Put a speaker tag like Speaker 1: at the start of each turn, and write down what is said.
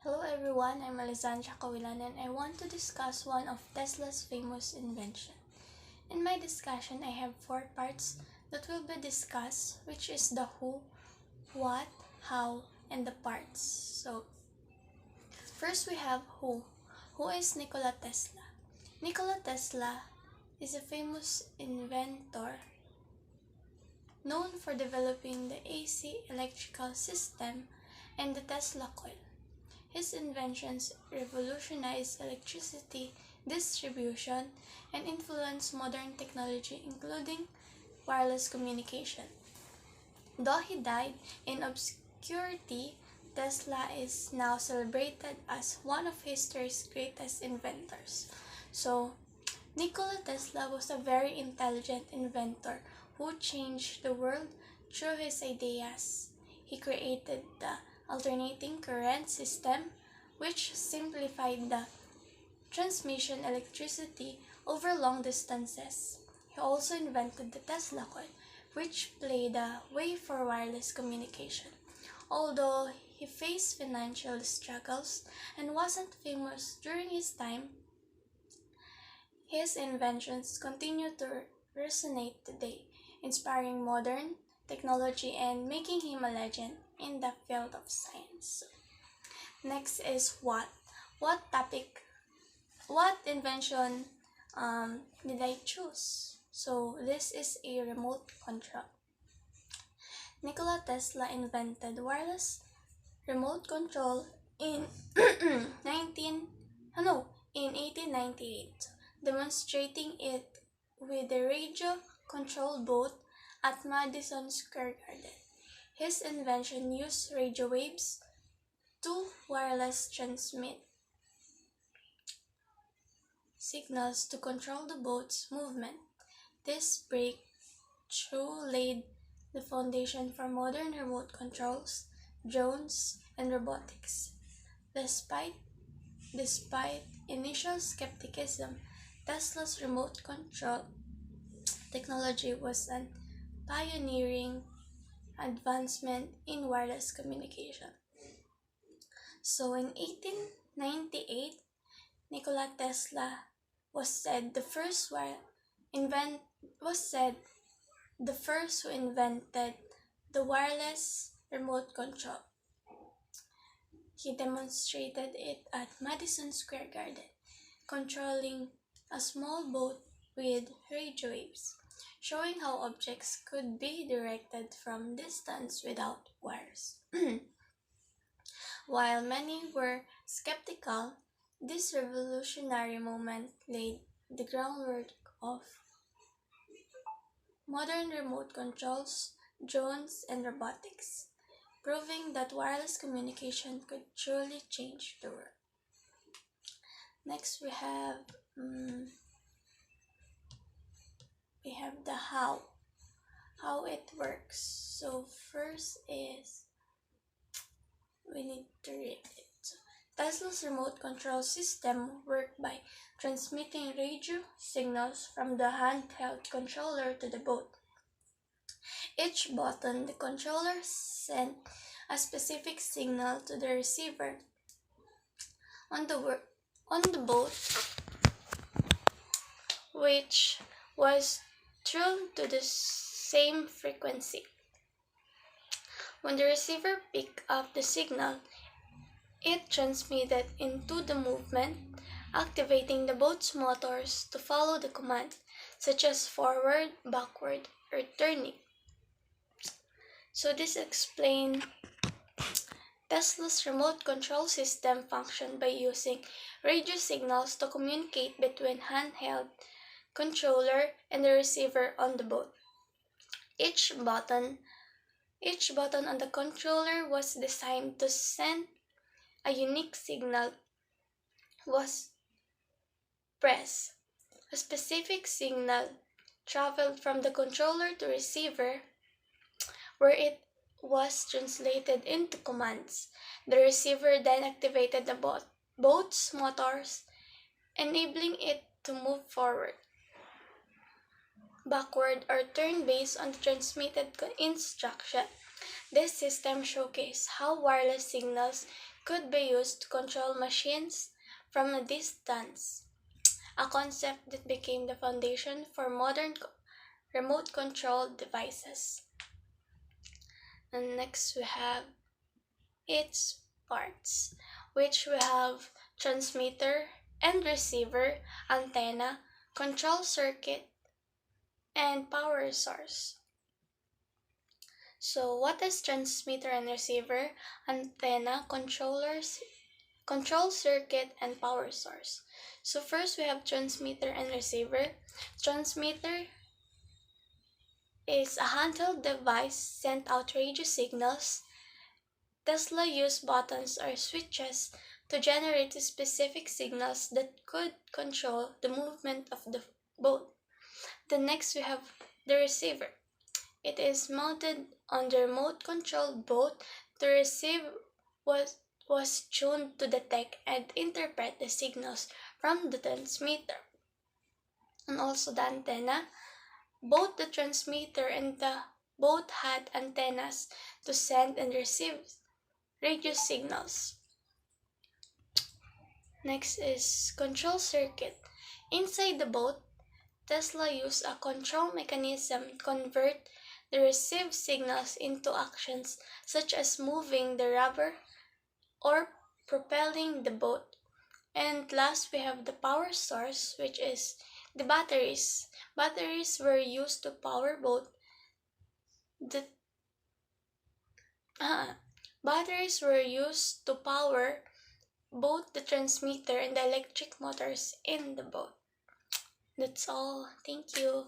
Speaker 1: Hello everyone, I'm Alessandra Kawilan and I want to discuss one of Tesla's famous invention. In my discussion, I have four parts that will be discussed, which is the who, what, how, and the parts. So, first we have who. Who is Nikola Tesla? Nikola Tesla is a famous inventor known for developing the AC electrical system and the Tesla coil. His inventions revolutionized electricity distribution and influenced modern technology, including wireless communication. Though he died in obscurity, Tesla is now celebrated as one of history's greatest inventors. So, Nikola Tesla was a very intelligent inventor who changed the world through his ideas. He created the alternating current system, which simplified the transmission electricity over long distances. He also invented the Tesla coil, which paved the way for wireless communication. Although he faced financial struggles and wasn't famous during his time, his inventions continue to resonate today, inspiring modern technology and making him a legend in the field of science. Next is what. What invention did I choose? So this is a remote control. Nikola Tesla invented wireless remote control in 19 no in 1898, demonstrating it with the radio-controlled boat at Madison Square Garden. His invention used radio waves to wireless transmit signals to control the boat's movement. This breakthrough laid the foundation for modern remote controls, drones, and robotics. Despite initial skepticism, Tesla's remote control technology was an pioneering advancement in wireless communication. So in 1898, Nikola Tesla was said the first who invented the wireless remote control. He demonstrated it at Madison Square Garden, controlling a small boat with radio waves, showing how objects could be directed from distance without wires. While many were skeptical, this revolutionary moment laid the groundwork of modern remote controls, drones, and robotics, proving that wireless communication could truly change the world. Next, we have the how it works. So first is we need to read it. Tesla's remote control system worked by transmitting radio signals from the handheld controller to the boat. Each button the controller sent a specific signal to the receiver on the boat, which was tuned to the same frequency. When the receiver picked up the signal, it transmitted into the movement, activating the boat's motors to follow the command, such as forward, backward, or turning. So this explains Tesla's remote control system functioned by using radio signals to communicate between handheld controller and the receiver on the boat. Each button on the controller was designed to send a unique signal was pressed. A specific signal traveled from the controller to receiver, where it was translated into commands. The receiver then activated the boat's motors, enabling it to move forward, backward, or turn based on the transmitted instruction. This system showcased how wireless signals could be used to control machines from a distance, a concept that became the foundation for modern remote control devices. And next we have its parts, which we have transmitter and receiver, antenna, control circuit, and power source. So what is transmitter and receiver, antenna, control circuit, and power source? So first we have transmitter and receiver. Transmitter is a handheld device sent out radio signals. Tesla used buttons or switches to generate specific signals that could control the movement of the boat. Then next we have the receiver. It is mounted on the remote controlled boat. The receiver was tuned to detect and interpret the signals from the transmitter. And also the antenna. Both the transmitter and the boat had antennas to send and receive radio signals. Next is control circuit. Inside the boat, Tesla used a control mechanism to convert the received signals into actions such as moving the rudder or propelling the boat. And last, we have the power source, which is the batteries. Batteries were used to power both the batteries were used to power both the transmitter and the electric motors in the boat. That's all. Thank you.